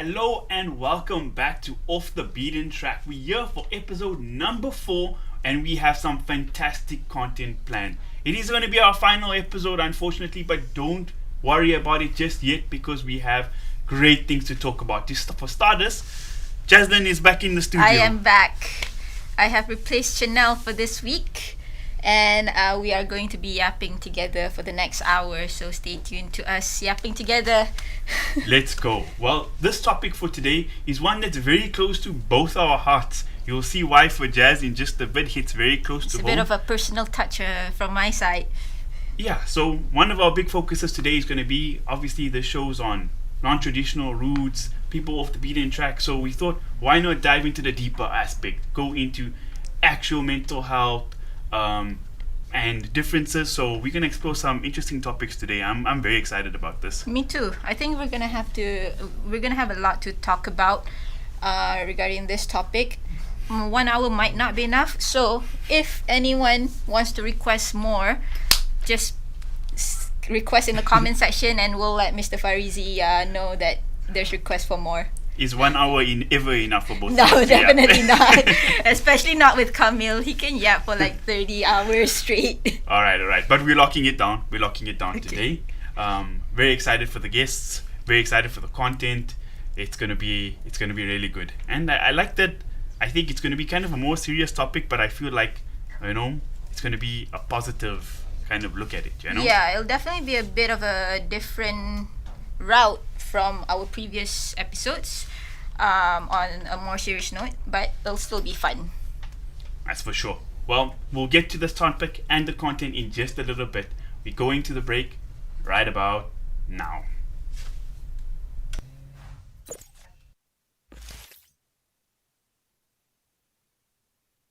Hello and welcome back to Off the Beaten Track. We're here for episode number 4 and we have some fantastic content planned. It is going to be our final episode, unfortunately, but don't worry about it just yet because we have great things to talk about. For starters, Jaslyn is back in the studio. I am back. I have replaced Chanel for this week. And we are going to be yapping together for the next hour. So stay tuned to us yapping together. Let's go. Well, this topic for today is one that's very close to both our hearts. You'll see why for Jazz in just a bit. Hits very close to home. It's a bit of a personal touch from my side. Yeah, so one of our big focuses today is going to be obviously the shows on non-traditional routes, people off the beaten track. So we thought, why not dive into the deeper aspect, go into actual mental health, and differences. So we're gonna explore some interesting topics today. I'm very excited about this. Me too. I think we're gonna have a lot to talk about regarding this topic. 1 hour might not be enough. So if anyone wants to request more, just request in the comment section, and we'll let Mr. Farizi know that there's request for more. Is 1 hour ever enough for both No, of us? definitely not. Especially not with Kamil. He can yap for like 30 hours straight. All right. But we're locking it down. Okay. Today. Very excited for the guests. Very excited for the content. It's gonna be really good. And I like that. I think it's gonna be kind of a more serious topic, but I feel like it's gonna be a positive kind of look at it. Yeah, it'll definitely be a bit of a different route from our previous episodes, on a more serious note, but it'll still be fun. That's for sure. Well, we'll get to this topic and the content in just a little bit. We're going to the break right about now.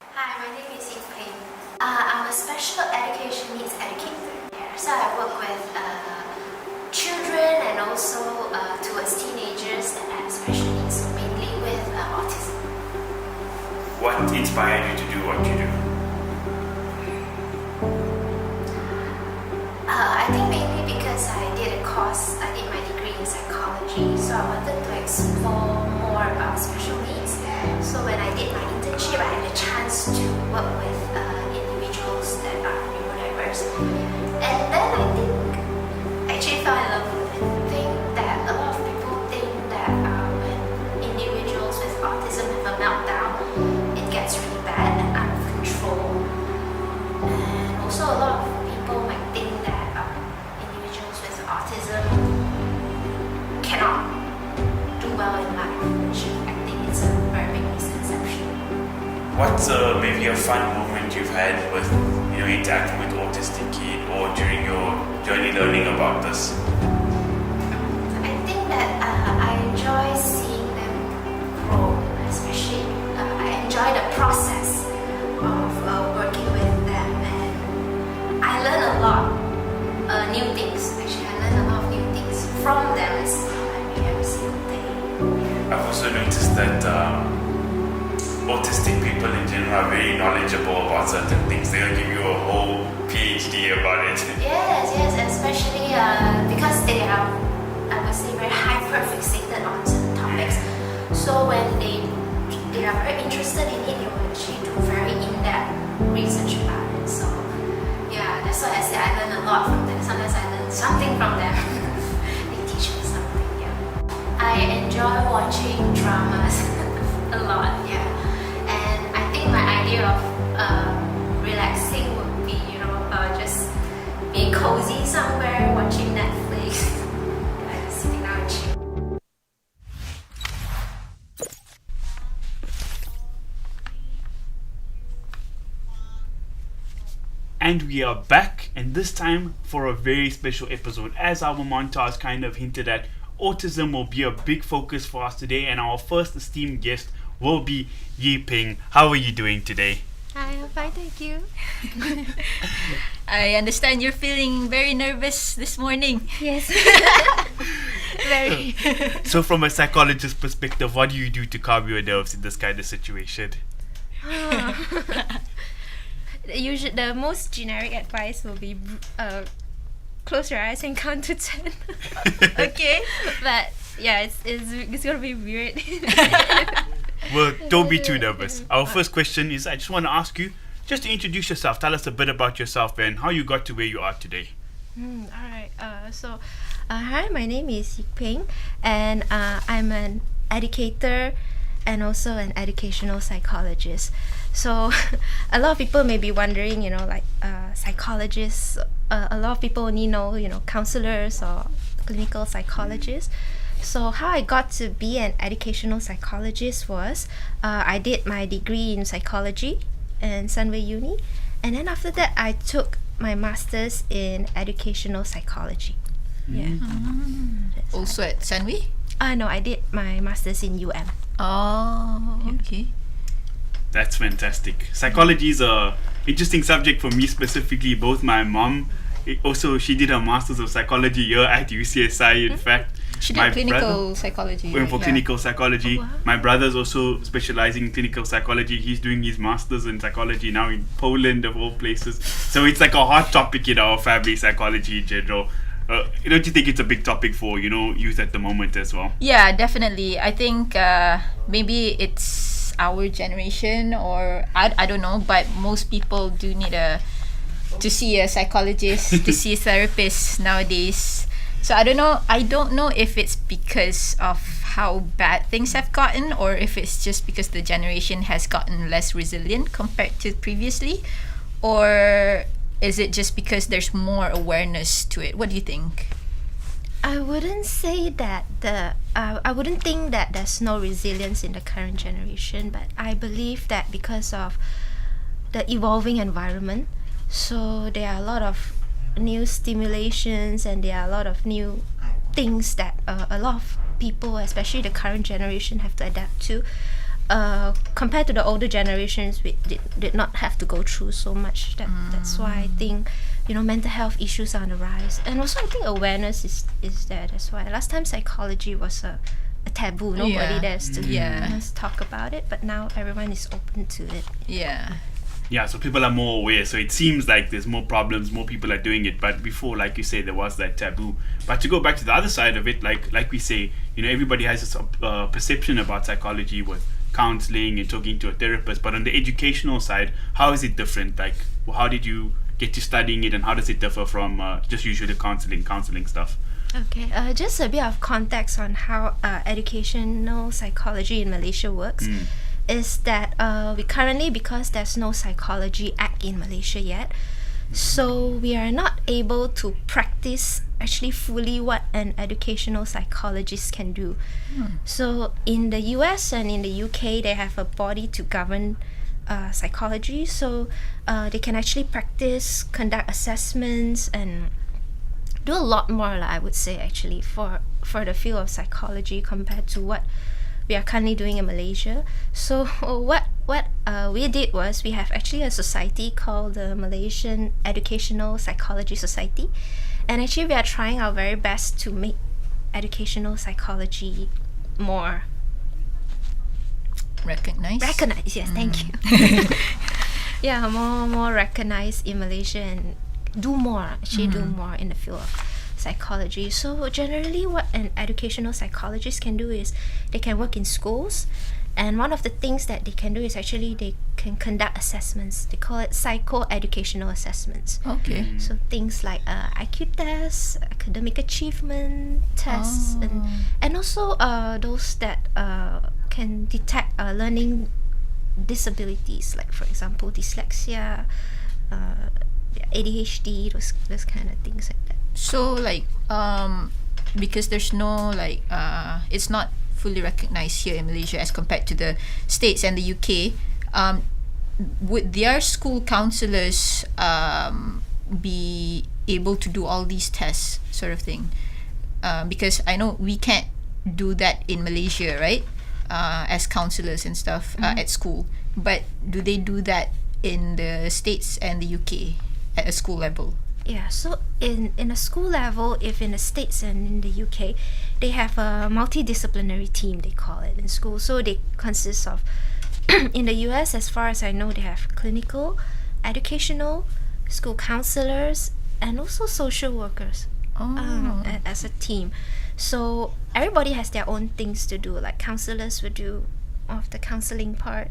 Hi, my name is Ying. I'm a special education needs educator. So I work with children and also towards teenagers that have special needs, so mainly with autism. What inspired you to do what you do? I think mainly because I did my degree in psychology, so I wanted to explore more about special needs. So when I did my internship, I had a chance to work with individuals that are neurodiverse. And then I think I actually fell in love with it. I think that a lot of people think that when individuals with autism have a meltdown, it gets really bad and out of control. And also a lot of people might think that individuals with autism cannot do well in life, which I think is a very big misconception. What's maybe a fun moment you've had with interacting with autistic kid or during your journey learning about this? I think that I enjoy seeing them grow, especially I enjoy the process of working with them, and I learn a lot new things. Actually, I learn a lot of new things from them every single day. Yeah. I've also noticed that autistic people in general are very knowledgeable about certain things. They'll give you a whole PhD about it. Yes, especially because they are, I would say, very hyper-fixated on certain topics. So when they are very interested in it, they will actually do very in-depth research about it. So yeah, that's why I say I learn a lot from them. Sometimes I learn something from them. They teach me something, yeah. I enjoy watching dramas a lot, yeah. And I think my idea of relaxing would be, just being cozy somewhere, watching Netflix, and sitting down and chill. And we are back, and this time for a very special episode. As our montage kind of hinted at, autism will be a big focus for us today, and our first esteemed guest will be Yi Ping. How are you doing today? Hi, I'm fine, thank you. I understand you're feeling very nervous this morning. Yes. Very. So from a psychologist's perspective, what do you do to calm your nerves in this kind of situation? The most generic advice will be close your eyes and count to 10. Okay. But Yeah, it's gonna be weird. Well, don't be too nervous. Our first question is, I just want to ask you, just to introduce yourself, tell us a bit about yourself and how you got to where you are today. Alright. Hi, my name is Yik Ping, and I'm an educator and also an educational psychologist. So, a lot of people may be wondering, psychologists. A lot of people only know, counselors or clinical psychologists. So how I got to be an educational psychologist was I did my degree in psychology in Sunway Uni, and then after that I took my master's in educational psychology. Yeah. That's Also at Sunway? no, I did my master's in UM. Oh, okay. That's fantastic. Psychology is a interesting subject for me specifically. Both my mom, she did her Masters of Psychology here at UCSI, in fact. She did My clinical psychology. Went for right? clinical psychology. Oh, wow. My brother's also specializing in clinical psychology. He's doing his master's in psychology now in Poland, of all places. So it's like a hot topic in our family, psychology in general. Don't you think it's a big topic for youth at the moment as well? Yeah, definitely. I think maybe it's our generation, or I don't know, but most people do need to see a psychologist, to see a therapist nowadays. So I don't know if it's because of how bad things have gotten, or if it's just because the generation has gotten less resilient compared to previously, or is it just because there's more awareness to it? What do you think? I wouldn't say that I wouldn't think that there's no resilience in the current generation, but I believe that because of the evolving environment, so there are a lot of new stimulations and there are a lot of new things that a lot of people, especially the current generation, have to adapt to. Compared to the older generations, we did not have to go through so much. That's why I think mental health issues are on the rise, and also I think awareness is there. That's why last time psychology was a taboo. Nobody dares to talk about it, but now everyone is open to it. Yeah, so people are more aware. So it seems like there's more problems, more people are doing it. But before, like you say, there was that taboo. But to go back to the other side of it, like we say, everybody has this perception about psychology with counseling and talking to a therapist. But on the educational side, how is it different? Like, how did you get to studying it, and how does it differ from just usually counseling stuff? Okay, just a bit of context on how educational psychology in Malaysia works. Is that we currently, because there's no psychology act in Malaysia yet, so we are not able to practice actually fully what an educational psychologist can do. So in the US and in the UK, they have a body to govern psychology, so they can actually practice, conduct assessments, and do a lot more, I would say, actually, for the field of psychology compared to what we are currently doing in Malaysia. So what we did was, we have actually a society called the Malaysian Educational Psychology Society, and actually we are trying our very best to make educational psychology more Recognized? yes, thank you. Yeah, more recognized in Malaysia, and do more in the field of psychology. So generally what an educational psychologist can do is they can work in schools, and one of the things that they can do is actually they can conduct assessments. They call it psycho-educational assessments. Okay. So things like IQ tests, academic achievement tests, and also those that can detect learning disabilities, like for example dyslexia, ADHD, those kind of things like that. So because there's no it's not fully recognized here in Malaysia as compared to the States and the UK, would their school counselors be able to do all these tests, sort of thing? Because I know we can't do that in Malaysia, right? As counselors and stuff at school, but do they do that in the States and the UK at a school level? Yeah, so in a school level, if in the States and in the UK, they have a multidisciplinary team, they call it, in school. So they consist of, in the US, as far as I know, they have clinical, educational, school counselors, and also social workers as a team. So everybody has their own things to do. Like counselors would do of the counseling part,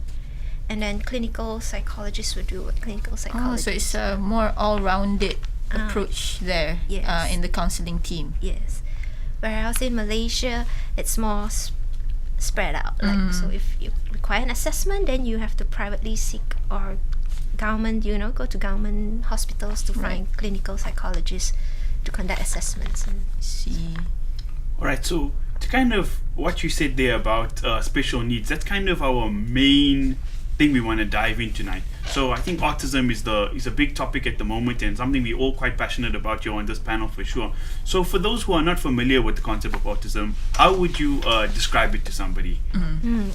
and then clinical psychologists would do clinical psychology. Oh, so it's a more all-rounded approach there yes. in the counseling team. Yes. Whereas in Malaysia, it's more spread out. Like, so if you require an assessment, then you have to privately seek or government, go to government hospitals to find clinical psychologists to conduct assessments. And See. All right, so to kind of what you said there about special needs, that's kind of our main thing we want to dive in tonight. So I think autism is a big topic at the moment and something we're all quite passionate about here on this panel for sure. So for those who are not familiar with the concept of autism, how would you describe it to somebody?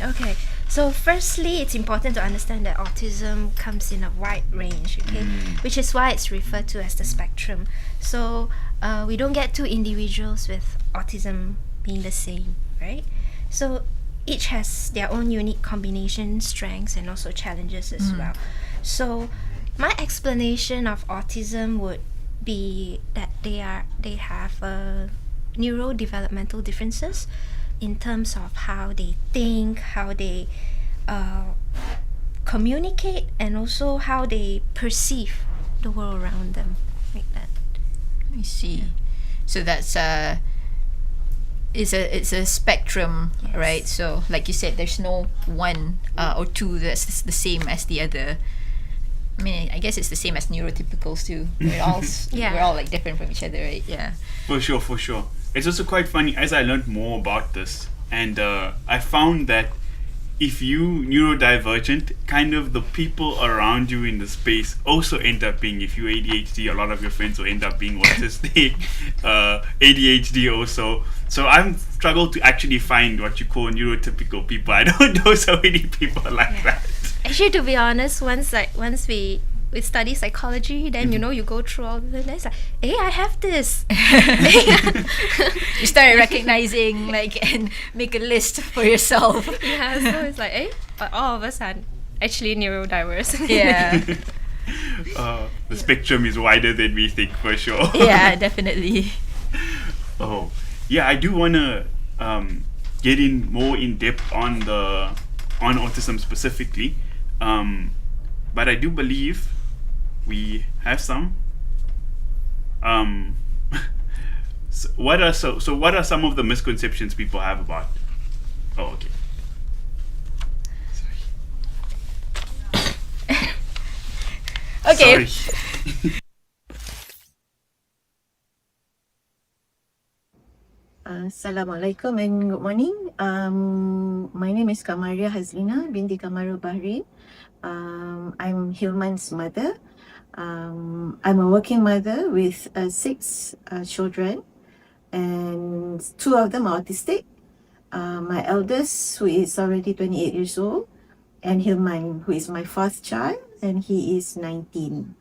Okay, so firstly, it's important to understand that autism comes in a wide range, okay, which is why it's referred to as the spectrum. So we don't get two individuals with autism being the same, right? So each has their own unique combination, strengths, and also challenges as well. So my explanation of autism would be that they have neurodevelopmental differences in terms of how they think, how they communicate, and also how they perceive the world around them, like that. I see. So that's it's a spectrum, Yes. right? So like you said, there's no one or two that's the same as the other. I mean, I guess it's the same as neurotypicals too. We're all Yeah. we're all like different from each other, right? Yeah. For sure, for sure. It's also quite funny as I learned more about this, and I found that if you neurodivergent, kind of the people around you in the space also end up being, if you ADHD, a lot of your friends will end up being autistic, ADHD also. So I've struggled to actually find what you call neurotypical people. I don't know so many people like that. Actually, to be honest, once we study psychology, then you go through all the it's like, hey, I have this. You start recognizing and make a list for yourself. Yeah, so it's like, hey, but all of us are actually neurodiverse. Yeah. The spectrum is wider than we think, for sure. Yeah, definitely. Oh, yeah, I do want to get in more in depth on autism specifically, but I do believe we have some. What are some of the misconceptions people have about? Oh, okay. Okay. Sorry. Assalamualaikum and good morning. My name is Kamaria Hazlina binti Kamarul Bahri. I'm Hilman's mother. I'm a working mother with 6 children, and 2 of them are autistic. My eldest, who is already 28 years old, and Hilman, who is my 4th child, and he is 19.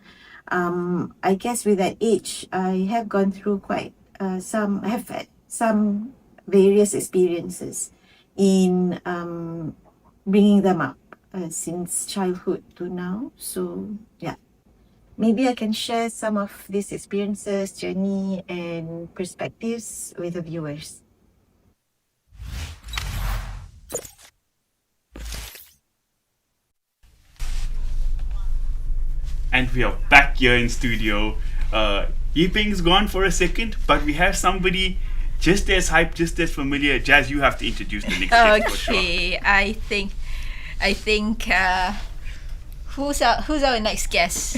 I guess with that age, I have gone through I have had some various experiences in bringing them up since childhood to now. So yeah, maybe I can share some of these experiences, journey, and perspectives with the viewers. And we are back here in studio. Yiping's gone for a second, but we have somebody just as hyped, just as familiar. Jazz, you have to introduce the next guest for sure. Okay, I think who's our next guest?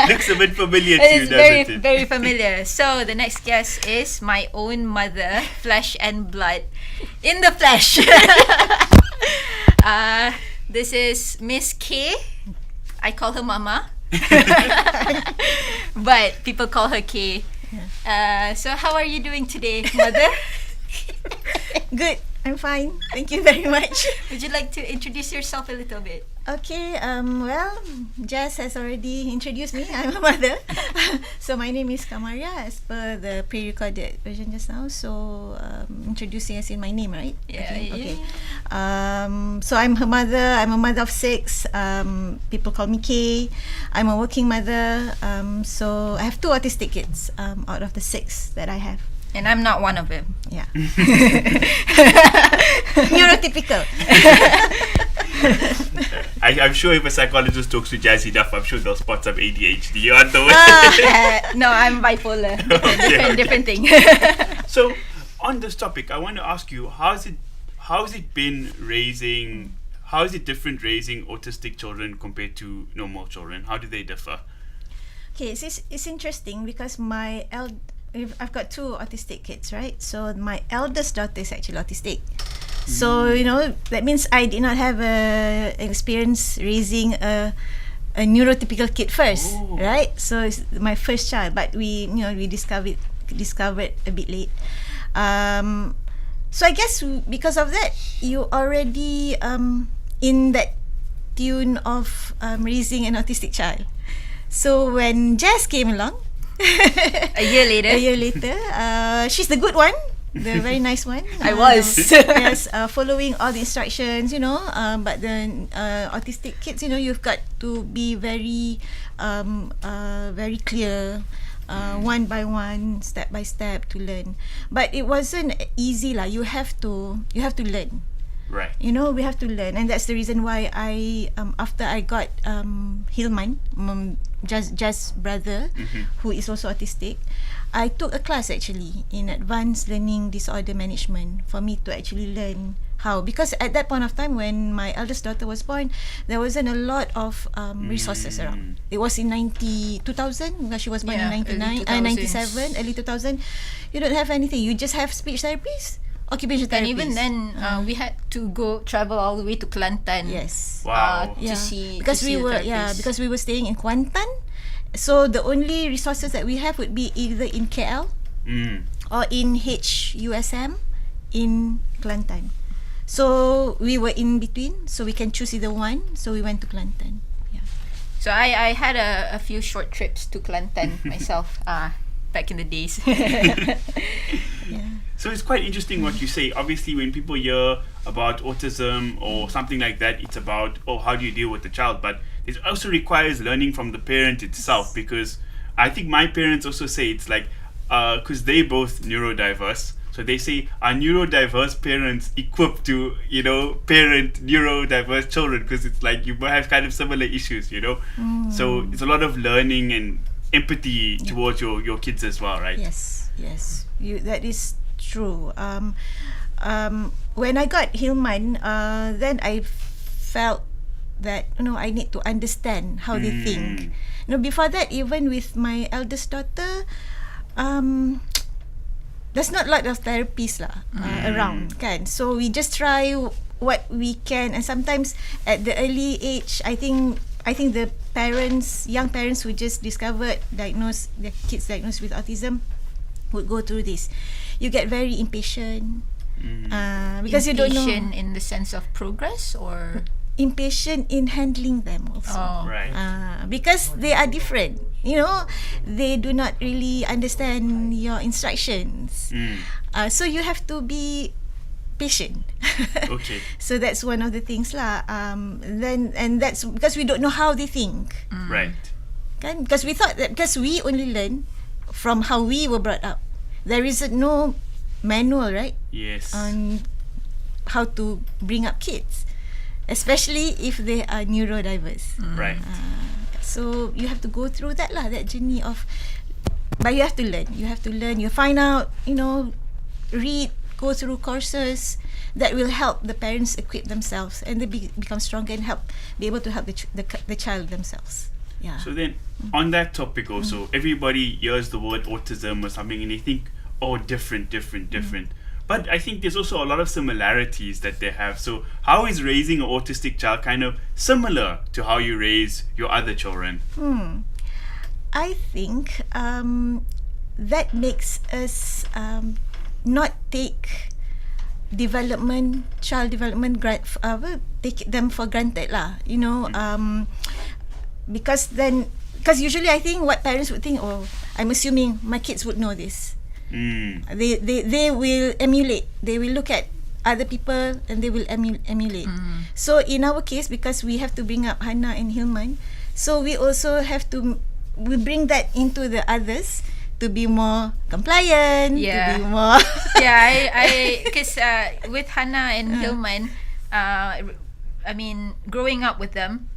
Looks a bit familiar to you, It's very doesn't it? very familiar. So the next guest is my own mother, flesh and blood, in the flesh. This is Miss K. I call her Mama, but people call her K. So how are you doing today, Mother? Good. I'm fine. Thank you very much. Would you like to introduce yourself a little bit? Okay. Well, Jess has already introduced me. I'm a mother. So my name is Kamaria, as per the pre-recorded version just now. So introducing as in my name, right? Yeah, Okay. yeah. So I'm her mother. I'm a mother of 6. People call me Kay. I'm a working mother. So I have 2 autistic kids out of the 6 that I have. And I'm not one of them. Yeah. Neurotypical. I'm sure if a psychologist talks to Jazzy Duff, I'm sure they'll spot some ADHD on the way. No, I'm bipolar. Different thing. So, on this topic, I want to ask you, how is it different raising autistic children compared to normal children? How do they differ? Okay, it's interesting because I've got two autistic kids, right? So my eldest daughter is actually autistic. So that means I did not have an experience raising a neurotypical kid first, right? So it's my first child, but we discovered a bit late. So I guess because of that, you already in that tune of raising an autistic child. So when Jazz came along, A year later, she's the good one, the very nice one. I was. Yes, following all the instructions, but the autistic kids, you've got to be very clear, one by one, step by step to learn. But it wasn't easy lah. You have to learn. Right. We have to learn, and that's the reason why I after I got Hilman, Jazz brother, who is also autistic, I took a class actually in advanced learning disorder management for me to actually learn how, because at that point of time when my eldest daughter was born, there wasn't a lot of resources around. It was in 2000 because she was born in 97, early 2000. You don't have anything. You just have speech therapists, occupational And therapists. even then, we had to travel all the way to Kelantan. Yes. Wow. To see because to we see the were therapist. because we were staying in Kuantan, so the only resources that we have would be either in KL or in HUSM in Kelantan. So we were in between, so we can choose either one. So we went to Kelantan. Yeah. So I had a few short trips to Kelantan myself. Back in the days. Yeah. So it's quite interesting what you say. Obviously, when people hear about autism or something like that, it's about, how do you deal with the child? But it also requires learning from the parent itself, because I think my parents also say it's like, because they both neurodiverse. So they say, are neurodiverse parents equipped to, parent neurodiverse children? Because it's like you have kind of similar issues, So it's a lot of learning and empathy towards your kids as well, right? Yes. That is true. When I got Hilman, then I felt that I need to understand how they think. Before that, even with my eldest daughter, there's not a lot of therapies around, kan? So we just try what we can, and sometimes at the early age, I think the young parents who just discovered their kids diagnosed with autism would go through this. You get very impatient because you don't know. Impatient in the sense of progress, or impatient in handling them also. Right. Because they are different. They do not really understand your instructions. So you have to be patient. Okay. So that's one of the things lah. And that's because we don't know how they think. Right. Kan? Because we thought that because we only learn from how we were brought up. There is no manual, right? Yes. On how to bring up kids, especially if they are neurodiverse. Right. So you have to go through that journey of, but you have to learn. You find out, read, go through courses that will help the parents equip themselves, and they become stronger and be able to help the child themselves. Yeah. So then, on that topic also, everybody hears the word autism or something and they think, different. But I think there's also a lot of similarities that they have. So how is raising an autistic child kind of similar to how you raise your other children? I think that makes us not take child development, take them for granted lah. Because usually I think what parents would think, I'm assuming my kids would know this. They will emulate. They will look at other people and they will emulate. So in our case, because we have to bring up Hannah and Hilman, so we also have to bring that into the others to be more compliant, Yeah. to be more I because with Hannah and Hilman, I mean, growing up with them,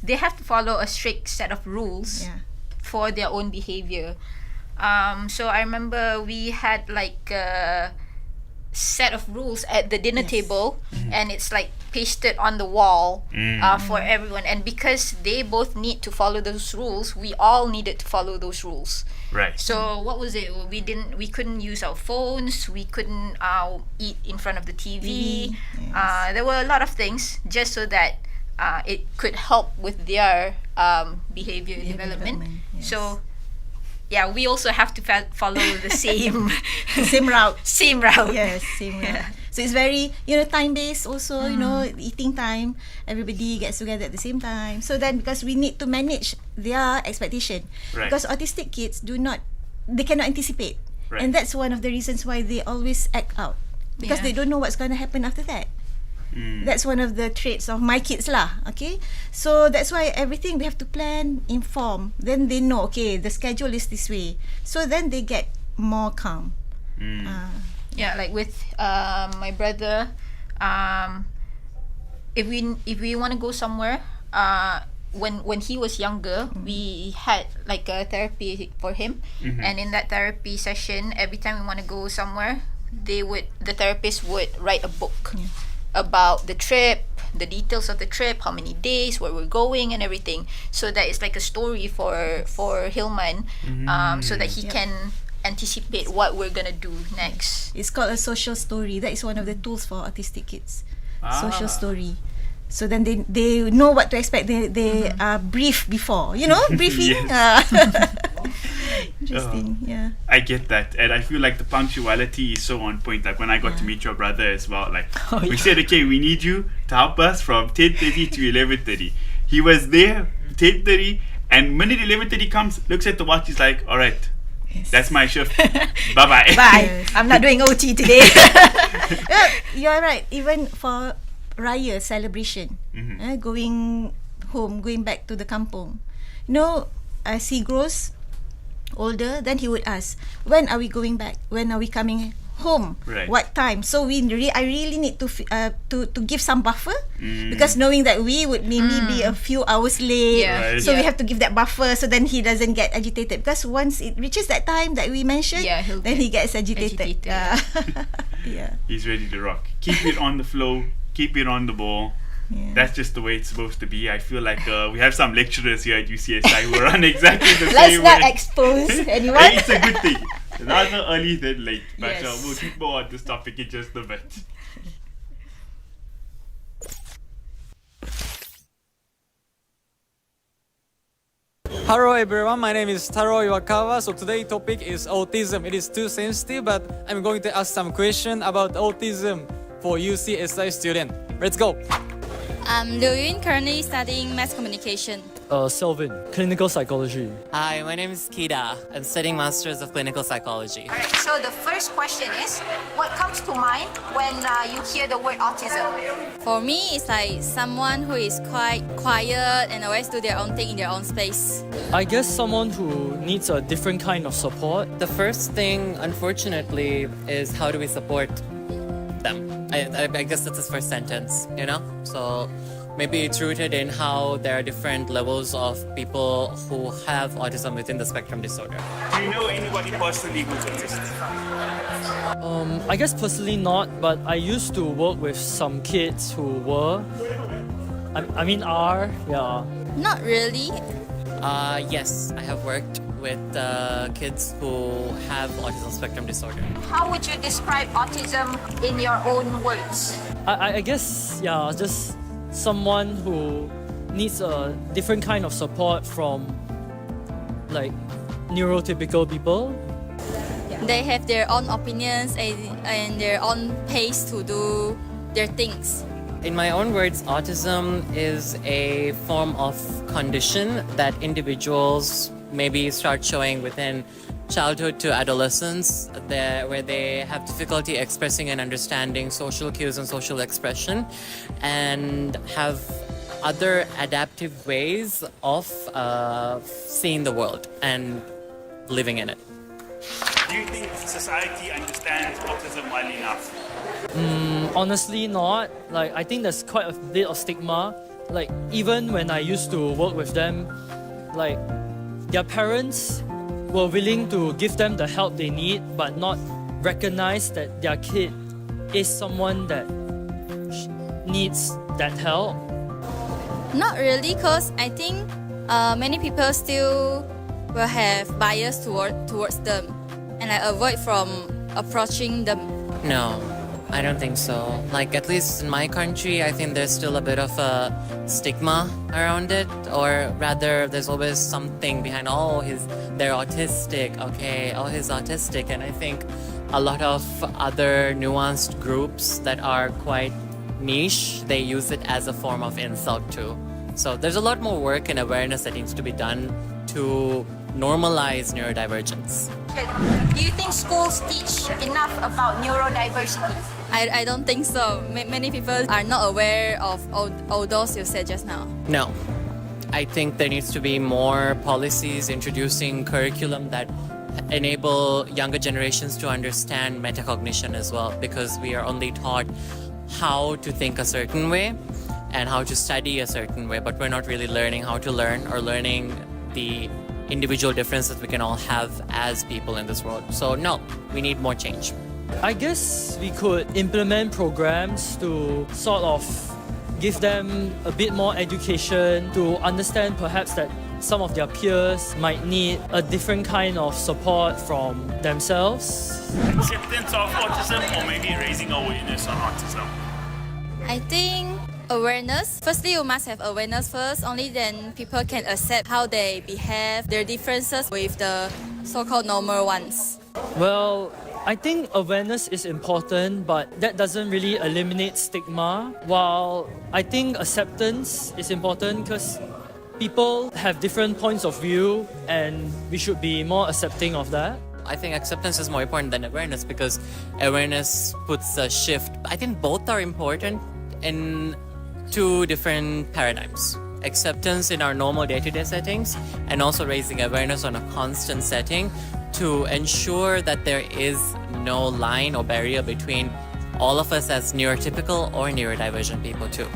they have to follow a strict set of rules yeah. for their own behavior. So I remember we had like a set of rules at the dinner Yes. table, and it's like pasted on the wall for everyone. And because they both need to follow those rules, we all needed to follow those rules. Right. So what was it? We couldn't use our phones. We couldn't eat in front of the TV. Yes. There were a lot of things just so that it could help with their behavior development. Yes. So yeah, we also have to follow the same Same route. same route. Yes, same route. So it's very, time based also, eating time, everybody gets together at the same time. So then because we need to manage their expectation. Right. Because autistic kids they cannot anticipate. Right. And that's one of the reasons why they always act out. Because Yeah. they don't know what's going to happen after that. That's one of the traits of my kids lah. Okay, so that's why everything we have to plan, inform. Then they know, okay, the schedule is this way. So then they get more calm. Yeah, like with my brother, if we want to go somewhere, when he was younger, we had like a therapy for him, and in that therapy session, every time we want to go somewhere, the therapist would write a book about the trip, the details of the trip, how many days, where we're going, and everything. So that is like a story for Hilman, so that he can anticipate what we're gonna do next. It's called a social story. That is one of the tools for autistic kids. Social story. So then they know what to expect. They brief before, briefing. Interesting. Yeah. I get that, and I feel like the punctuality is so on point. Like when I got to meet your brother as well, like we said, okay, we need you to help us from 10:30 to 11:30. He was there 10:30, and minute 11:30 comes, looks at the watch, he's like, all right, that's my shift. Bye bye. Bye. I'm not doing OT today. Yeah, you're right. Even for Raya celebration, going home, going back to the kampung. As he grows older, then he would ask, when are we going back? When are we coming home? Right. What time? So I really need to give some buffer, because knowing that we would maybe be a few hours late, Yeah. Right. so we Yeah. have to give that buffer so then he doesn't get agitated, because once it reaches that time that we mentioned, Yeah, he'll then he get gets agitated. Yeah. He's ready to rock. Keep it on the flow. Keep it on the ball. Yeah. That's just the way it's supposed to be. I feel like we have some lecturers here at UCSI who run exactly the Let's same not way. expose anyone. Hey, it's a good thing. Rather early than late. But Yes. we'll keep more on this topic in just a bit. Hello everyone, my name is Taro Iwakawa. So today's topic is autism. It is too sensitive, but I'm going to ask some question about autism for UCSI student. Let's go. I'm Liu currently studying mass communication. Selvin, clinical psychology. Hi, my name is Kida. I'm studying Masters of Clinical Psychology. Alright, so the first question is, what comes to mind when you hear the word autism? For me, it's like someone who is quite quiet and always do their own thing in their own space. I guess someone who needs a different kind of support. The first thing, unfortunately, is how do we support them? I guess that's his first sentence, So maybe it's rooted in how there are different levels of people who have autism within the spectrum disorder. Do you know anybody personally who's autistic? I guess personally not, but I used to work with some kids who were. I mean are, yeah. Not really. Yes, I have worked with kids who have autism spectrum disorder. How would you describe autism in your own words? I guess, yeah, just someone who needs a different kind of support from like neurotypical people. They have their own opinions and their own pace to do their things. In my own words, autism is a form of condition that individuals maybe start showing within childhood to adolescence, where they have difficulty expressing and understanding social cues and social expression, and have other adaptive ways of seeing the world and living in it. Do you think society understands autism well enough? Honestly, not. Like, I think there's quite a bit of stigma. Like, even when I used to work with them, like, their parents were willing to give them the help they need, but not recognize that their kid is someone that needs that help. Not really, because I think many people still will have bias towards them, and I avoid from approaching them. No, I don't think so. Like, at least in my country, I think there's still a bit of a stigma around it, or rather, there's always something behind, they're autistic, okay, he's autistic, and I think a lot of other nuanced groups that are quite niche, they use it as a form of insult too. So there's a lot more work and awareness that needs to be done to normalize neurodivergence. Do you think schools teach enough about neurodiversity? I don't think so. Many people are not aware of all those you said just now. No. I think there needs to be more policies introducing curriculum that enable younger generations to understand metacognition as well, because we are only taught how to think a certain way and how to study a certain way, but we're not really learning how to learn or learning the individual differences we can all have as people in this world. So no, we need more change. I guess we could implement programs to sort of give them a bit more education to understand perhaps that some of their peers might need a different kind of support from themselves. Acceptance of autism, or maybe raising awareness on autism? I think awareness. Firstly, you must have awareness first. Only then people can accept how they behave, their differences with the so-called normal ones. Well, I think awareness is important, but that doesn't really eliminate stigma. While I think acceptance is important because people have different points of view and we should be more accepting of that. I think acceptance is more important than awareness, because awareness puts a shift. I think both are important in two different paradigms. Acceptance in our normal day-to-day settings, and also raising awareness on a constant setting to ensure that there is no line or barrier between all of us as neurotypical or neurodivergent people too.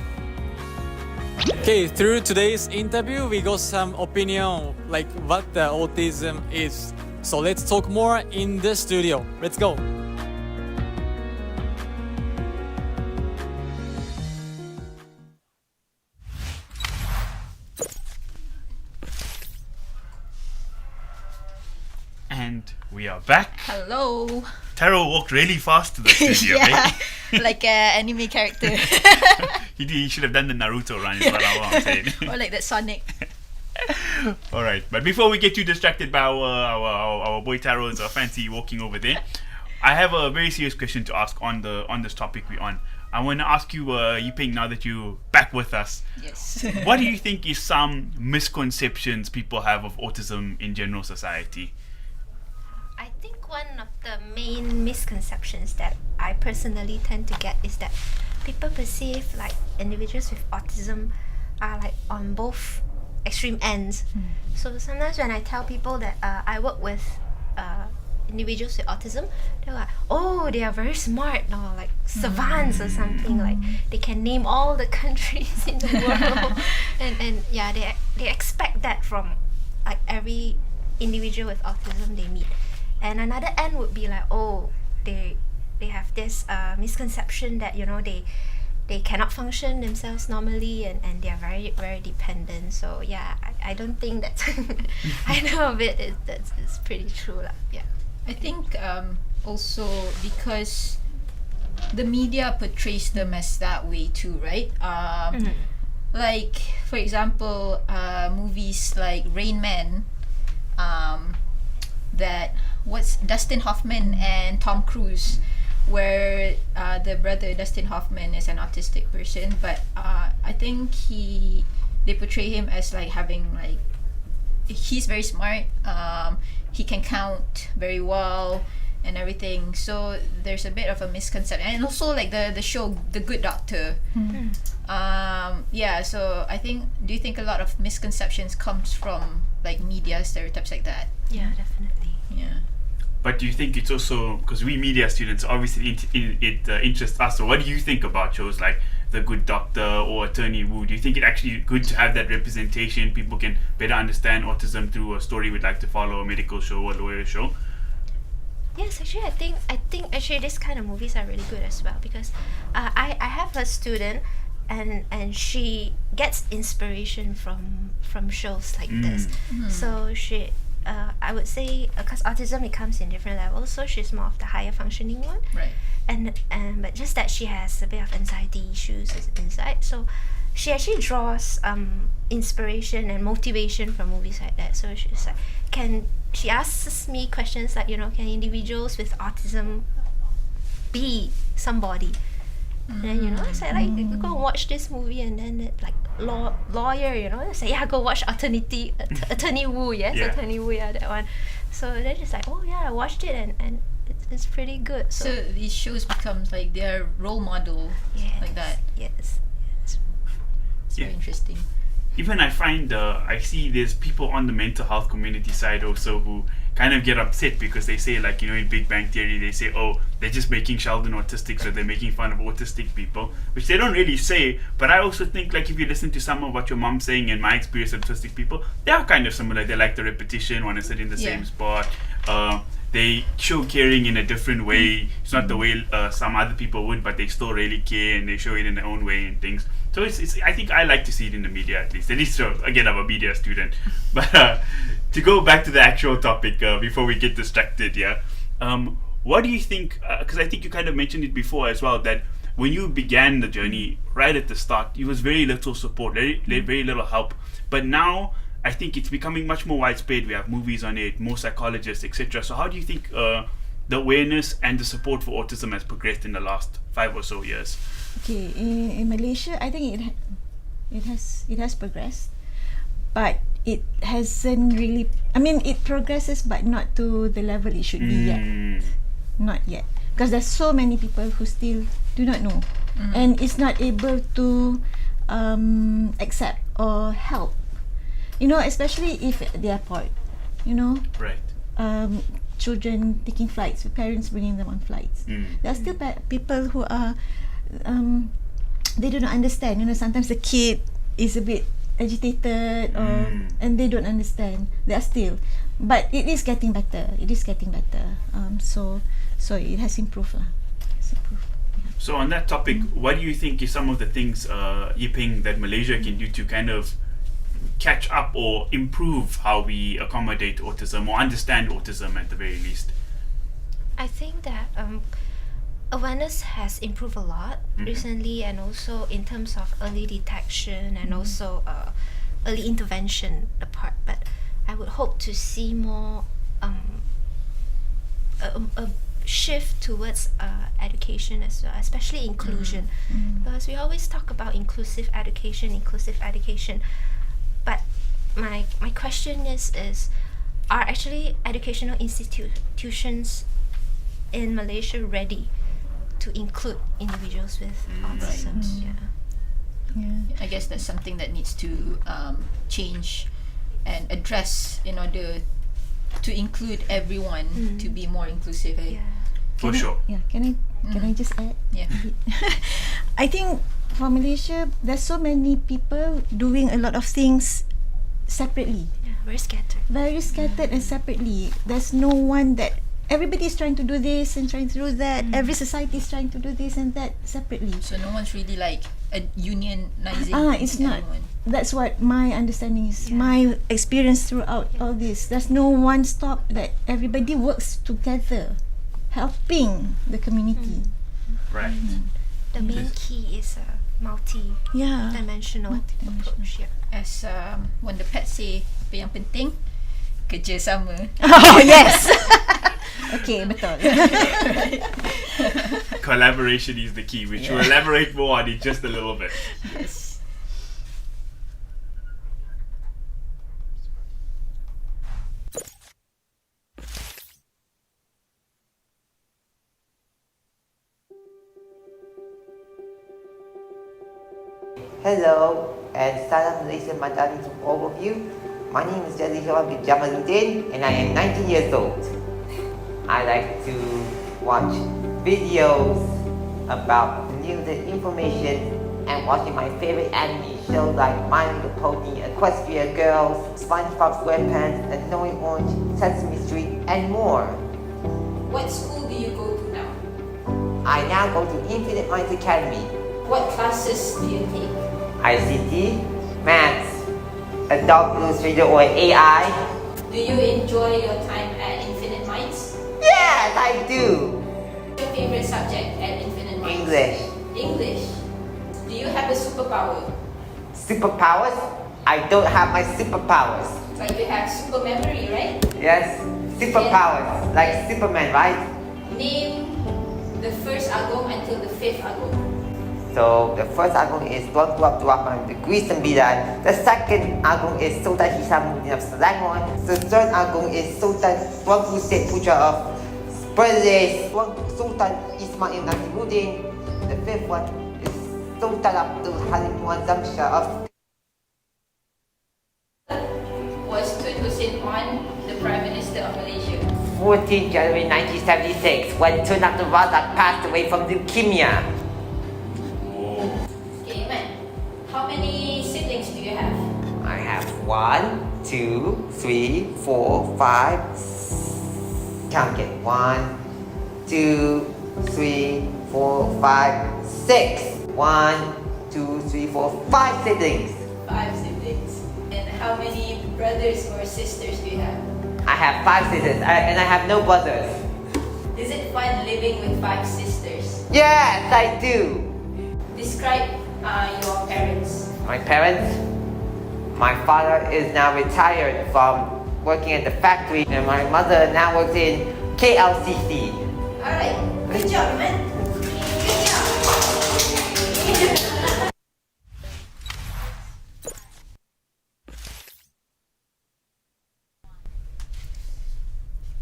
Okay, through today's interview, we got some opinion like what the autism is. So let's talk more in the studio. Let's go. And we are back. Hello. Taro walked really fast to the studio, Yeah, right? like an anime character. He should have done the Naruto run, is what I'm saying. Or like that Sonic. All right, but before we get too distracted by our boy Taro's fancy walking over there, I have a very serious question to ask on this topic we're on. I want to ask you, Yiping, now that you're back with us, Yes. what do you think is some misconceptions people have of autism in general society? I think one of the main misconceptions that I personally tend to get is that people perceive like individuals with autism are like on both extreme ends. So sometimes when I tell people that I work with individuals with autism, they're like, oh, they are very smart, or like savants or something, like they can name all the countries in the world. and yeah, they expect that from like every individual with autism they meet. And another end would be like, oh, they have this misconception that, you know, they cannot function themselves normally, and they are very, very dependent. So yeah, I don't think that I know of it. It's pretty true. Yeah. I think also because the media portrays them as that way too, right? Like, for example, movies like Rain Man, that what's Dustin Hoffman and Tom Cruise, where the brother Dustin Hoffman is an autistic person, but I think they portray him as like having like, he's very smart, he can count very well and everything. So there's a bit of a misconception. And also like the show The Good Doctor, Yeah, so I think, do you think a lot of misconceptions comes from like media stereotypes like that? Yeah, definitely. Yeah. But do you think it's also because we media students obviously it interests us? So what do you think about shows like The Good Doctor or Attorney Woo? Do you think it actually good to have that representation? People can better understand autism through a story we'd like to follow, a medical show or a lawyer show. Yes, actually, I think actually this kind of movies are really good as well because I have a student and she gets inspiration from shows like this. So she I would say because autism it comes in different levels, so she's more of the higher functioning one. Right. And but just that she has a bit of anxiety issues inside, so she actually draws inspiration and motivation from movies like that. So she's like, she asks me questions like, can individuals with autism be somebody? And then I said like go watch this movie, and then it, like lawyer, I say go watch Attorney Woo, yes, Yeah. Attorney Woo, yeah, that one. So then she's like, oh yeah, I watched it and it's pretty good. So these shows becomes like their role model, yes, like that. Yes. It's very interesting. Even I find I see there's people on the mental health community side also who kind of get upset because they say like in Big Bang Theory they say they're just making Sheldon autistic, so they're making fun of autistic people, which they don't really say. But I also think like if you listen to some of what your mom's saying and my experience of autistic people, they are kind of similar. They like the repetition, want to sit in the same spot. They show caring in a different way. It's not the way some other people would, but they still really care and they show it in their own way and things. So it's I think I like to see it in the media at least so again I'm a media student. But to go back to the actual topic before we get distracted, what do you think, because I think you kind of mentioned it before as well, that when you began the journey right at the start, it was very little support, very little help, but now I think it's becoming much more widespread. We have movies on it, more psychologists, etc. So how do you think the awareness and the support for autism has progressed in the last 5 or so years? Okay, in Malaysia, I think it has progressed, but it hasn't really. I mean, it progresses, but not to the level it should be yet. Not yet, because there's so many people who still do not know, and is not able to accept or help. Especially if at the airport, Right. Children taking flights, with parents bringing them on flights. There are still people who are, they do not understand. Sometimes the kid is a bit agitated, and they don't understand. They are still, but it is getting better. So it has improved. So on that topic, what do you think is some of the things, Yiping, that Malaysia can do to kind of catch up or improve how we accommodate autism or understand autism at the very least? I think that awareness has improved a lot recently, and also in terms of early detection and also early intervention apart. But I would hope to see more a shift towards education as well, especially inclusion, because we always talk about inclusive education, but my question is are actually educational institutions in Malaysia ready to include individuals with autism? I guess that's something that needs to change and address in order to include everyone to be more inclusive. For sure. Can I just add? Yeah. I think for Malaysia, there's so many people doing a lot of things separately. Very scattered. Very scattered and separately. There's no one that. Everybody is trying to do this and trying to do that. Every society is trying to do this and that separately. So no one's really like unionizing. It's not. everyone. That's what my understanding is. My experience throughout all this. There's no one stop that everybody works together, helping the community. Right. The main key is a multi-dimensional approach. Yeah. As when the pets say, apa yang penting kerjasama. Oh yes. Okay, betul. Collaboration is the key, which we'll elaborate more on in just a little bit. Yes. Hello, and salam Malaysia Madani to all of you. My name is Jaliha bin Jamaluddin, and I am 19 years old. I like to watch videos about new information and watching my favorite anime shows like My Little Pony, Equestria Girls, SpongeBob SquarePants, Annoying Orange, Sesame Street, and more. What school do you go to now? I now go to Infinite Minds Academy. What classes do you take? ICT, Maths, Adobe Illustrator or AI. Do you enjoy your time at Infinite Minds? Yes, I do. Your favorite subject at Infinite Minds? English. English. Do you have a superpower? Superpowers? I don't have my superpowers. Like you have super memory, right? Yes, superpowers, like Superman, right? Name the first agong until the fifth agong. So the first agung is Tuan Tuan Negeri Sembilan. The second agung is Sultan Hisamuddin of Selangor. The third agung is Sultan Tuan Hussein Putra of Perlis. Sultan Ismail Nasiruddin. The fifth one is Sultan Abdul Halim Muazzam Shah of. Was Tun Hussein on the Prime Minister of Malaysia? 14 January 1976, when Tun Abdul Razak passed away from leukemia. Okay, man. How many siblings do you have? I have 1, 2, 3, 4, 5. Count it. 1, 2, 3, 4, 5, 6. 1, 2, 3, 4, 5 siblings. 5 siblings. And how many brothers or sisters do you have? I have 5 sisters and I have no brothers. Is it fun living with 5 sisters? Yes, I do. Describe your parents. My parents? My father is now retired from working at the factory, and my mother now works in KLCC. Alright, good job, man. Good job.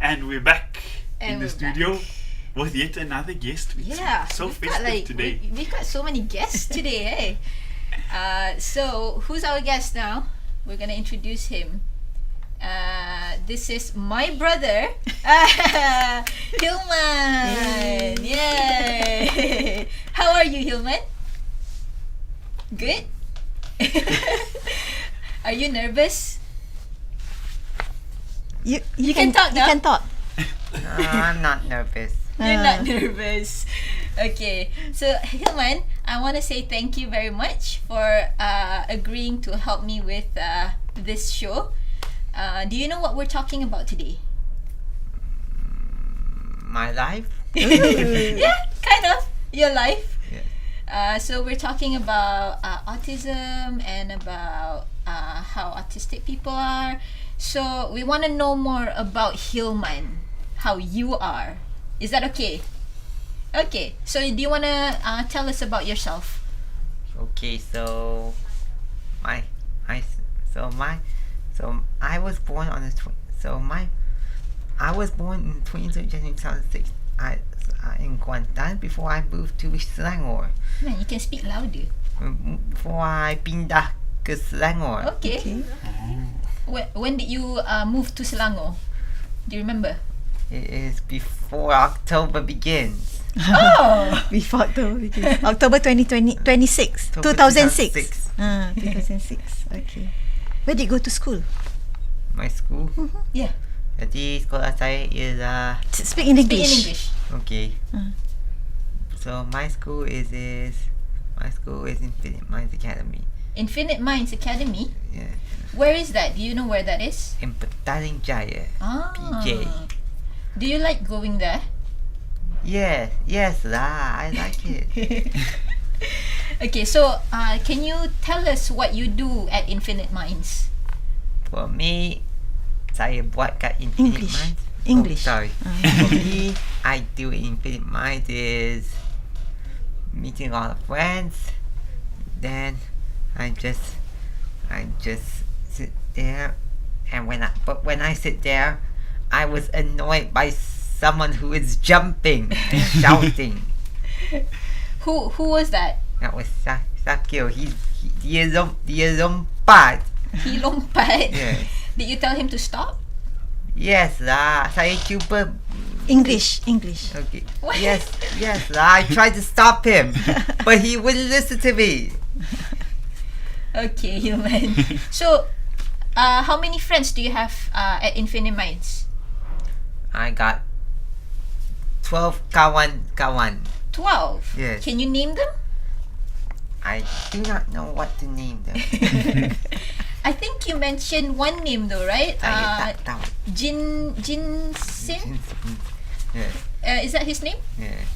And we're back in And the we're studio with yet another guest. It's Yeah, so we've festive got like today. we've got so many guests today, eh? So who's our guest now? We're gonna introduce him. This is my brother, Hilman. Yay! How are you, Hilman? Good. Are you nervous? You can talk You now. can talk. No, I'm not nervous. You're not nervous. Okay, so Hilman, I want to say thank you very much for agreeing to help me with this show. Do you know what we're talking about today? My life? Yeah, kind of. Your life. Yes. So we're talking about autism and about how autistic people are. So we want to know more about Hilman, how you are. Is that okay? Okay. So do you want to tell us about yourself? Okay, so I was born on the I was born in 23rd January 2006. In Kuala before I moved to Selangor. Man, you can speak louder. Before I pindah ke Selangor. Okay. When did you move to Selangor? Do you remember? It is before October begins. Oh! Before October 2026. 2006. 2006. Okay. Where did you go to school? My school. Yeah. Jadi sekolah saya ialah Speak in Speak English. in English. okay. So my school is Infinite Minds Academy. Infinite Minds Academy. Yeah. Where is that? Do you know where that is? In Petaling Jaya. Ah. PJ. Do you like going there? Yes lah. I like it. Okay, so can you tell us what you do at Infinite Minds? For me, saya buat kat Infinite English. Minds. English. Oh, sorry. For me, I do Infinite Minds is meeting all the friends. Then I just sit there, and when I sit there, I was annoyed by someone who is jumping and shouting. Who was that? That was Sakil. Dia lompat. He lompat. Yes. Did you tell him to stop? Yes lah. Saya cuba. English. Okay. Yes lah. I tried to stop him, but he wouldn't listen to me. Okay, Hilman. So, how many friends do you have at Infinite Minds? I got 12 kawan. 12? Yes. Can you name them? I do not know what to name them. I think you mentioned one name though, right? Saya tak tahu. Jin Sin? Yes. Is that his name? Yes.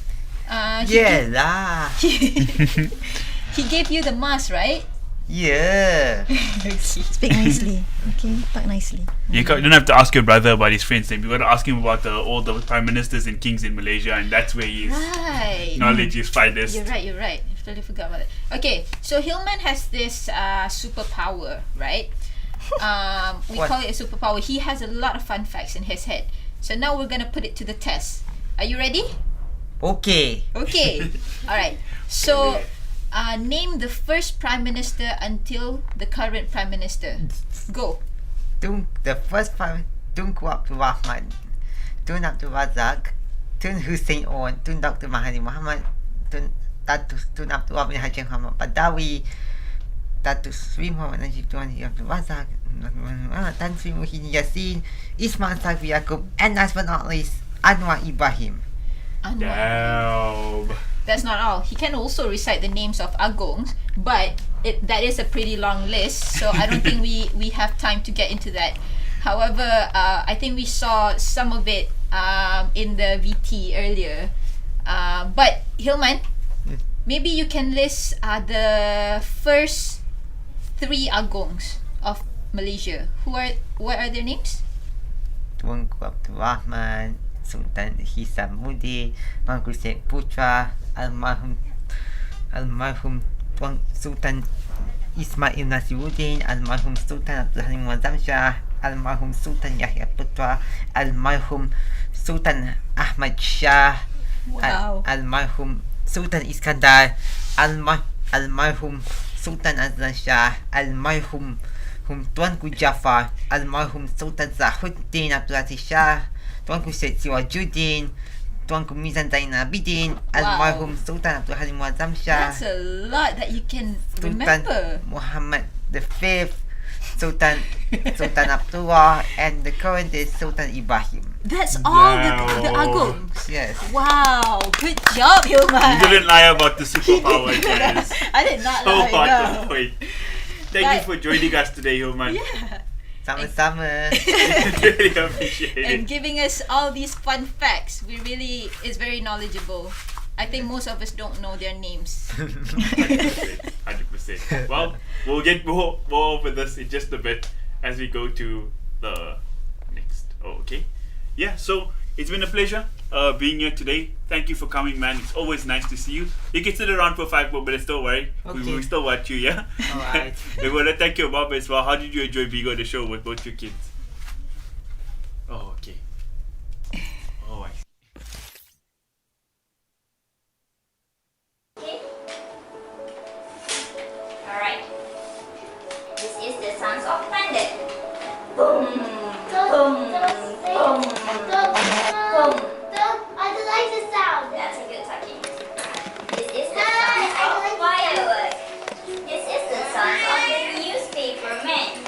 He Yeah lah. He gave you the mask, right? Yeah. Speak nicely. Okay, talk nicely. You don't have to ask your brother about his friends' name. You got to ask him about all the prime ministers and kings in Malaysia, and that's where his Right. knowledge is finest. You're right. I totally forgot about it. Okay, so Hilman has this superpower, right? We What? call it a superpower. He has a lot of fun facts in his head. So now we're gonna put it to the test. Are you ready? Okay. Okay. All right. So, name the first prime minister until the current prime minister. Go. The first one, Tunku Abdul Rahman, Tun Abdul Razak, Tun Hussein Owen, Tun Dr. Mahathir Mohamad, Tun Abdul Wahab bin Haji Muhammad Badawi, Datuk Sri Muhammad Najib Tuan Abdul Razak, Tan Sri Muhyiddin Yassin, Ismail Sabri Yaakob, and last but not least, Anwar Ibrahim. Damn. That's not all. He can also recite the names of Agongs, but that is a pretty long list, so I don't think we have time to get into that. However, I think we saw some of it in the VT earlier. But Hilman, maybe you can list the first 3 Agongs of Malaysia. What are their names? Tunku Abdul Rahman, Sultan Hisamuddin, Tuanku Syed Putra, Almarhum Tuan Sultan Ismail Nasiruddin, Almarhum Sultan Abdul Halim Muazzam Shah, Almarhum Sultan Yahya Putra, Almarhum Sultan Ahmad Shah, Wow. Almarhum Sultan Iskandar, Almarhum Sultan Azlan Shah, Almarhum Tuanku Jafar, Almarhum Sultan Zahuddin Abdul Aziz Shah, Tuanku Syed Siwajuddin, Tuanku Mizan Zainal Abidin, Almarhum Sultan Abdul Halim Muazzam Shah, That's a lot that you can Sultan remember. Muhammad V, Sultan Abdullah, and the current is Sultan Ibrahim. That's all Wow. the Agongs. Yes. Wow, good job, Hilman. You didn't lie about the superpower, guys. I did not So lie. hard No. to point. Thank you for joining us today, Hilman. Yeah. Sama-sama. Really appreciate And it. giving us all these fun facts. It's very knowledgeable. I think most of us don't know their names. 100%. Well, we'll get more over this in just a bit as we go to the next. Okay. Yeah, so it's been a pleasure being here today. Thank you for coming, man. It's always nice to see you. You can sit around for 5 more minutes, don't worry. Okay. We will still watch you, yeah? Alright. We want to thank your mom as well. How did you enjoy being on the show with both your kids? Oh, okay. Oh, I see. Alright. This is the sounds of thunder. Boom, boom, boom, boom. I like the sound. That's a good talking. This is the sounds of fireworks. This is the sounds of the newspaper man.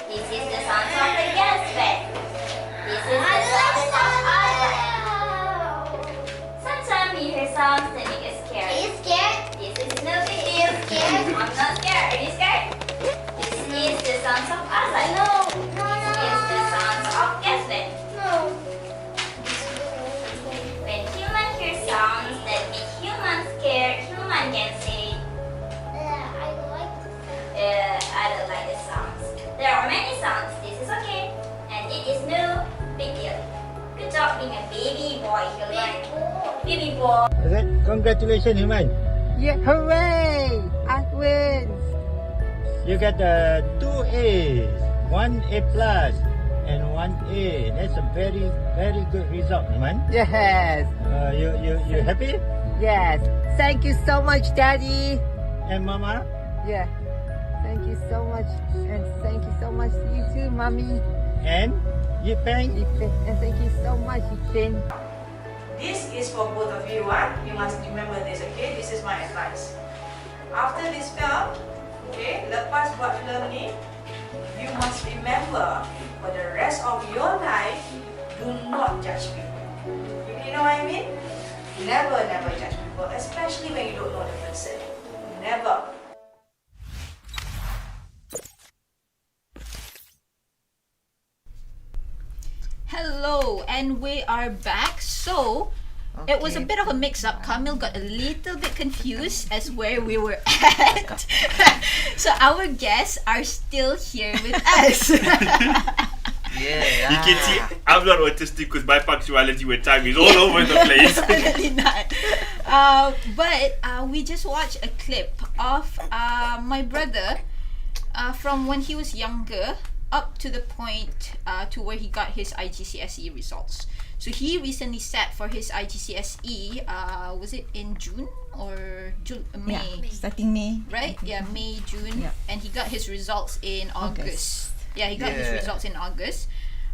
This is the sounds of the gas fan. This is the sounds of island. Sometimes you hear sounds that make us scared. Are you scared? This is no big deal. I'm not scared. Are you scared? This is the sounds of island. No. This is the sounds of gas fan. No. When human hear sounds that make human scared, human can say, I like I don't like the sounds. There are many sounds. This is okay. And it is no big deal. Good job being a baby boy, human. Baby boy. Congratulations, Human. Yeah, hooray! I win! You got 2 A's, 1 A plus, and 1 A. That's a very, very good result, Human. Yes, You happy? yes. Thank you so much, Daddy. And Mama? Yeah. so much, and thank you so much to you too, Mommy. And Yipeng. And thank you so much, Yipeng. This is for both of you, huh? You must remember this, okay? This is my advice. After this film, okay, lepas buat film ni, you must remember for the rest of your life, do not judge people. You know what I mean? Never judge people, especially when you don't know the person. Never. Hello, and we are back. So, it was a bit of a mix-up. Kamil got a little bit confused as where we were at. So our guests are still here with us. Yeah. You can see I'm not autistic because my punctuality with time is all over the place. Definitely not. But we just watched a clip of my brother from when he was younger up to the point to where he got his IGCSE results. So he recently sat for his IGCSE. Was it in June or May? Yeah, starting May. Right? Yeah, May, June. Yeah. And he got his results in August. Yeah, he got his results in August.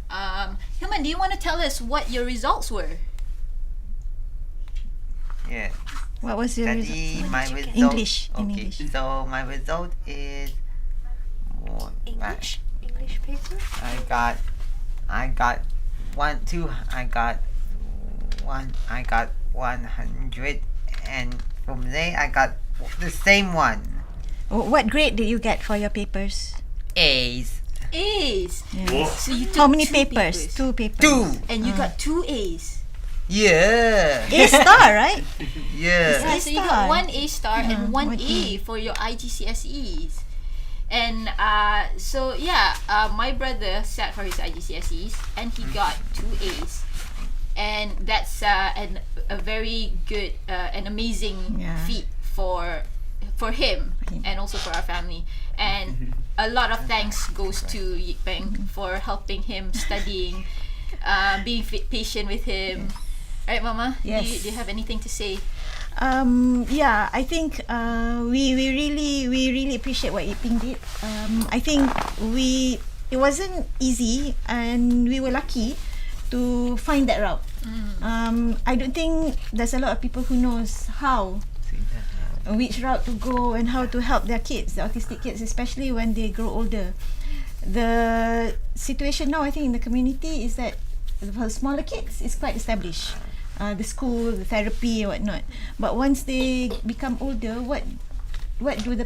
Hilman, do you want to tell us what your results were? Yeah. What was your Jadi, result? my result. English. Okay. In English. So my result is English paper. I got 100, and from there I got the same one. What grade did you get for your papers? A's. A's. Yeah. So you took How many two papers? 2 papers. 2. And you got 2 A's. Yeah. A star, right? Yeah. Yeah, so you got 1 A star and 1 1 A for your IGCSEs. And my brother sat for his IGCSEs and he got 2 A's. And that's a very good and amazing feat for him and also for our family. And a lot of thanks goes to Yipeng for helping him studying, being patient with him. Right, Mama? Yes. Do you have anything to say? Yeah, I think we really appreciate what Yiping did. I think it wasn't easy, and we were lucky to find that route. I don't think there's a lot of people who knows which route to go and how to help their kids, the autistic kids, especially when they grow older. The situation now, I think, in the community is that for smaller kids, it's quite established. The school, the therapy, and whatnot. But once they become older, what can the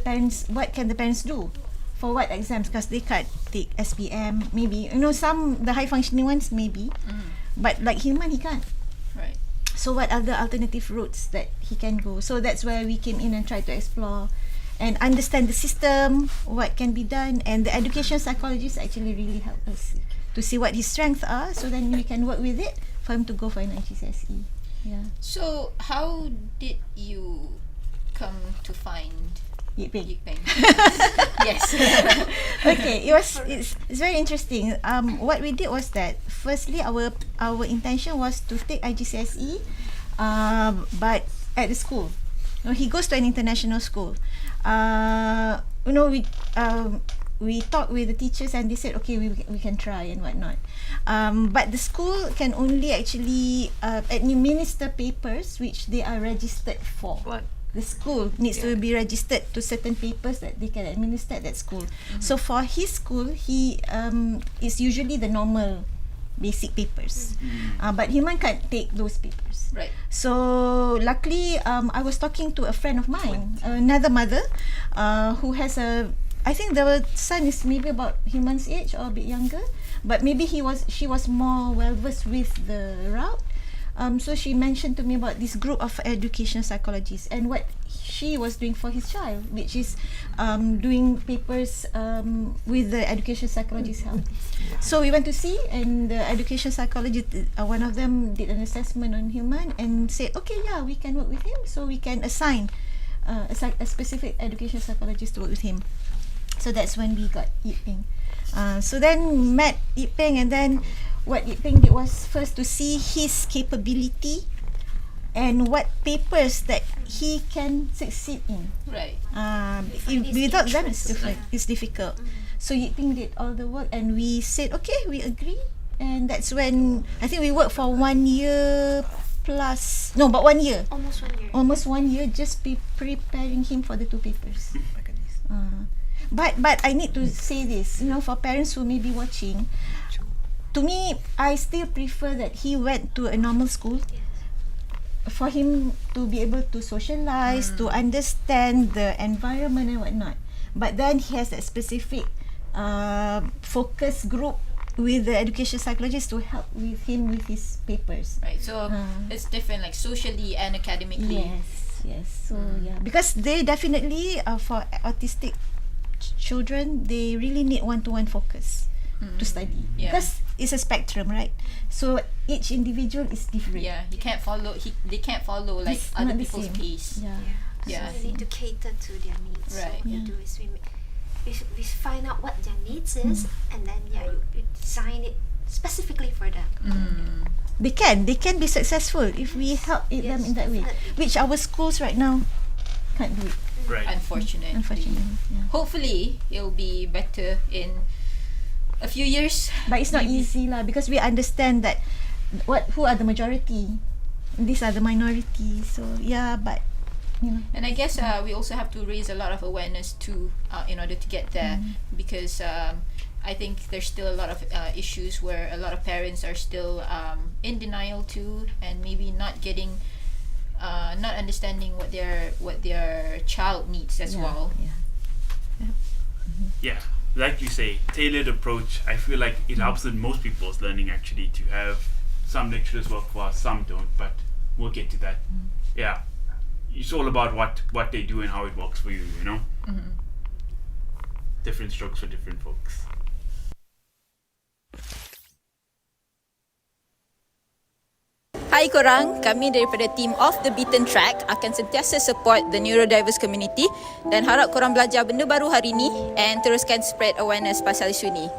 parents do? For what exams? Because they can't take SPM, maybe. The high functioning ones, maybe. But like Hilman, he can't. Right. So what are the alternative routes that he can go? So that's where we came in and tried to explore and understand the system, what can be done, and the education psychologists actually really helped us to see what his strengths are, so then we can work with it for him to go for an IGCSE. Yeah. So how did you come to find Yipeng? Yes. Okay, it's very interesting. What we did was that firstly our intention was to take IGCSE, but at the school. He goes to an international school. We talked with the teachers and they said, okay, we can try and whatnot. But the school can only actually administer papers which they are registered for. What? The school needs to be registered to certain papers that they can administer at that school. So for his school, he is usually the normal basic papers. But Himan can't take those papers. Right. So luckily, I was talking to a friend of mine, another mother, who has I think the son is maybe about Himan's age or a bit younger, but maybe she was more well versed with the route. So she mentioned to me about this group of educational psychologists and what she was doing for his child, which is doing papers with the education psychologist's help. So we went to see, and the education psychologist, one of them did an assessment on Hilman and said, okay, yeah, we can work with him, so we can assign a specific education psychologist to work with him. So that's when we got Yipeng. So then met Yipeng, and then what Yipeng did was first to see his capability and what papers that he can succeed in. Right. Without them, it's difficult. So Yip Ping did all the work, and we said, okay, we agree. And that's when I think we worked for 1 year plus. No, but 1 year. Almost 1 year, just preparing him for the 2 papers. But I need to say this, for parents who may be watching, to me, I still prefer that he went to a normal school for him to be able to socialize, to understand the environment and whatnot. But then he has that specific focus group with the education psychologist to help with him with his papers. Right. So it's different, like socially and academically. Yes. So because they definitely for autistic children, they really need one-to-one focus to study because it's a spectrum, right? So each individual is different. Yeah, they can't follow like It's other not the people's same. pace. So we need to cater to their needs. Right. So what you do is we find out what their needs is, and then you design it specifically for them. They can be successful if we help them in that way, which our schools right now can't do it. Right. Unfortunately. Yeah. Hopefully, it'll be better in a few years. But it's not easy because we understand that who are the majority, these are the minority. So but And I guess we also have to raise a lot of awareness too, in order to get there, because I think there's still a lot of issues where a lot of parents are still in denial too, and maybe not getting, not understanding what their child needs as well. Yeah, like you say, tailored approach. I feel like it helps in most people's learning actually to have some lecturers work for us, some don't, but we'll get to that. Yeah, it's all about what they do and how it works for you, Different strokes for different folks. Hai korang, kami daripada team Off the Beaten Track akan sentiasa support the neurodiverse community dan harap korang belajar benda baru hari ni and teruskan spread awareness pasal isu ni.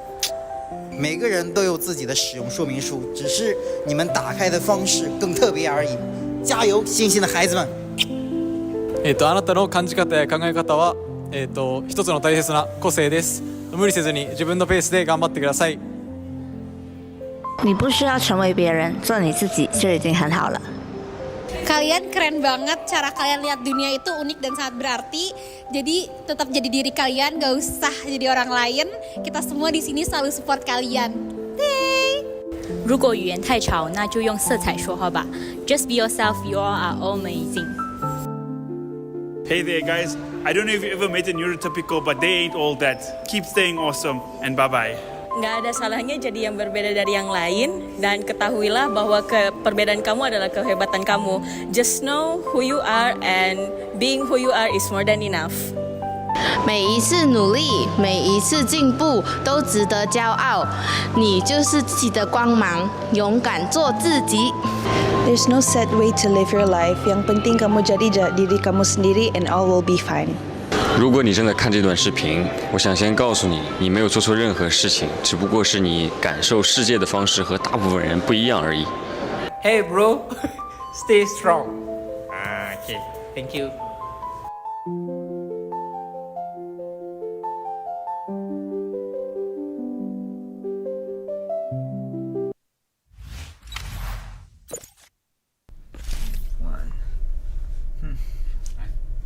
每个人都有自己的使用说明书，只是你们打开的方式更特别而已。加油，星星的孩子们！あなたの感じ方や考え方は、一つの大切な個性です。無理せずに自分のペースで頑張ってください。你不需要成为别人，做你自己就已经很好了。 Kalian keren banget, cara kalian lihat dunia itu unik dan sangat berarti. Jadi tetap jadi diri kalian, gak usah jadi orang lain. Kita semua di sini selalu support kalian. 如果语言太吵，那就用色彩说话吧。Just be yourself, you all are amazing. Hey there guys, I don't know if you ever met a neurotypical, but they ain't all that. Keep staying awesome and bye-bye. Nggak ada salahnya jadi yang berbeda dari yang lain, dan ketahuilah bahwa perbedaan kamu adalah kehebatan kamu. Just know who you are, and being who you are is more than enough. 每一次努力，每一次进步都值得骄傲。你就是自己的光芒，勇敢做自己。 There's no set way to live your life. Yang penting kamu jadi diri kamu sendiri, and all will be fine. 如果你正在看这段视频，我想先告诉你，你没有做错任何事情，只不过是你感受世界的方式和大部分人不一样而已。Hey bro, stay strong. Okay, thank you.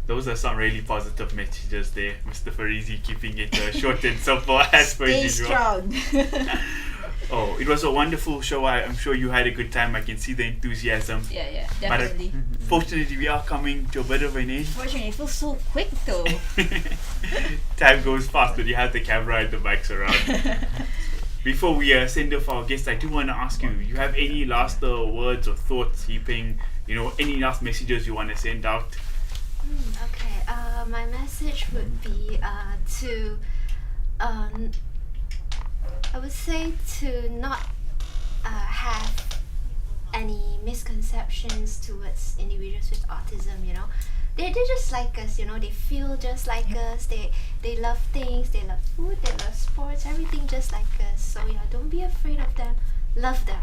Those are some really positive messages there, Mr. Farizi, keeping it short and simple as per usual. Strong. Oh, it was a wonderful show. I'm sure you had a good time. I can see the enthusiasm. Yeah, definitely. But fortunately, we are coming to a bit of an end. Fortunately, it feels so quick though. Time goes fast when you have the camera and the mics around. Before we send off our guests, I do want to ask you, you have any last words or thoughts, Yiping, any last messages you want to send out? Okay, my message would be to, I would say to not have any misconceptions towards individuals with autism, They're just like us, they feel just like us, they love things, they love food, they love sports, everything just like us. So don't be afraid of them, love them,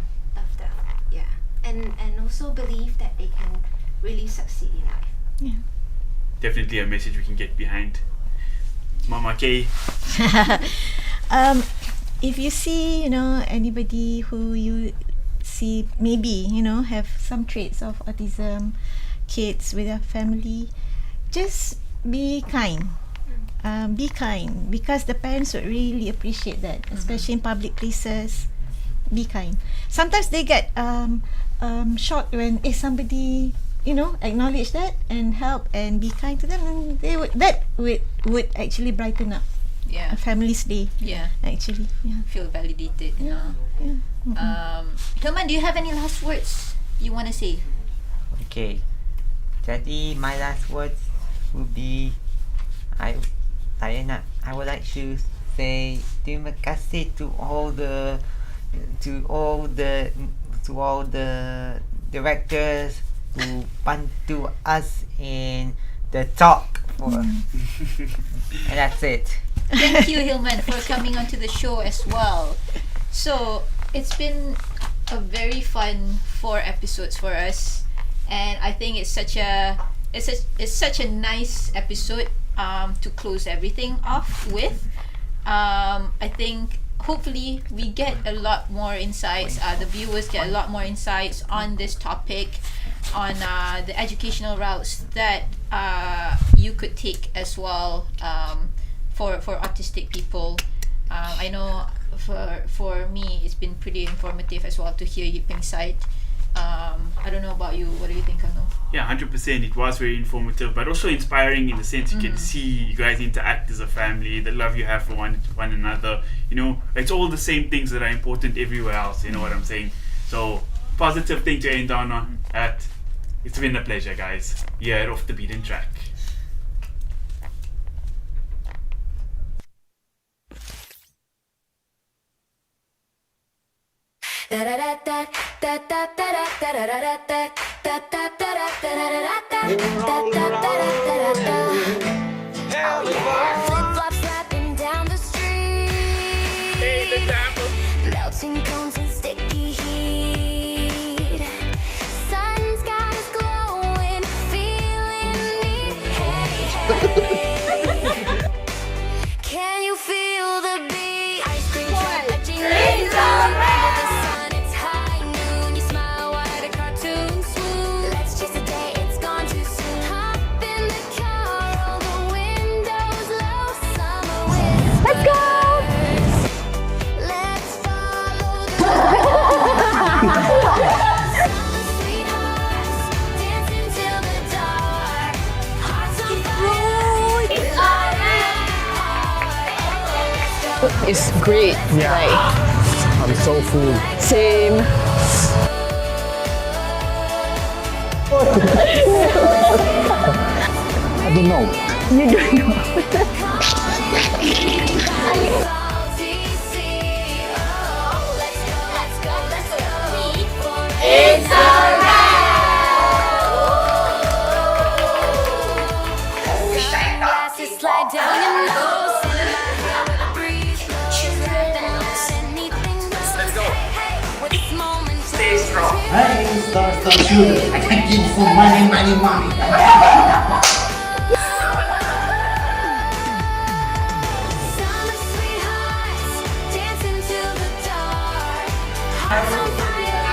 yeah. And also believe that they can really succeed in life. Yeah. Definitely a message we can get behind. Mama K. If you see, anybody who you see maybe, have some traits of autism, kids with a family, just be kind. Be kind, because the parents would really appreciate that, especially in public places. Be kind. Sometimes they get shocked when somebody acknowledge that and help and be kind to them, and that would actually brighten up a family's day. Actually, Feel validated. Yeah. Hilman, do you have any last words you want to say? Okay. Jadi my last words would be I would like to say terima kasih to all the directors who bantu us in the talk and that's it. Thank you, Hilman, for coming onto the show as well. So it's been a very fun 4 episodes for us, and I think it's such a nice episode to close everything off with. I think hopefully we get a lot more insights, the viewers get a lot more insights on this topic, on the educational routes that you could take as well, for autistic people. I know for me it's been pretty informative as well to hear Yiping's side. I don't know about you, what do you think, Anu? Yeah, 100%. It was very informative, but also inspiring in the sense you can see you guys interact as a family, the love you have for one another. It's all the same things that are important everywhere else, you know what I'm saying? So, positive thing to end on at. It's been a pleasure, guys. Yeah, off the beaten track. Flip-flops slapping down the street. Melting cones and sticky heat. Sun's got us glowing, feeling neat. Hey. Can you feel the beat? Ice cream truck, a genie. The sun, it's high noon. You smile while the cartoon swoon. Let's chase the day, it's gone too soon. Hop in the car, roll the windows low. Summer wind. Let's go. Let's follow the sweethearts, dancing till the dark. Hearts on fire. It's alright. It's great. Yeah. I'm so full. Same. I don't know. You don't know. It's alright. Glasses slide down your nose. Stay strong. Hey, star sugar. I can give you some money. Summer sweethearts, dancing till the dark. Hearts on fire.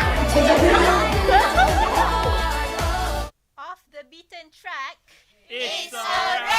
Off the beaten track. It's alright.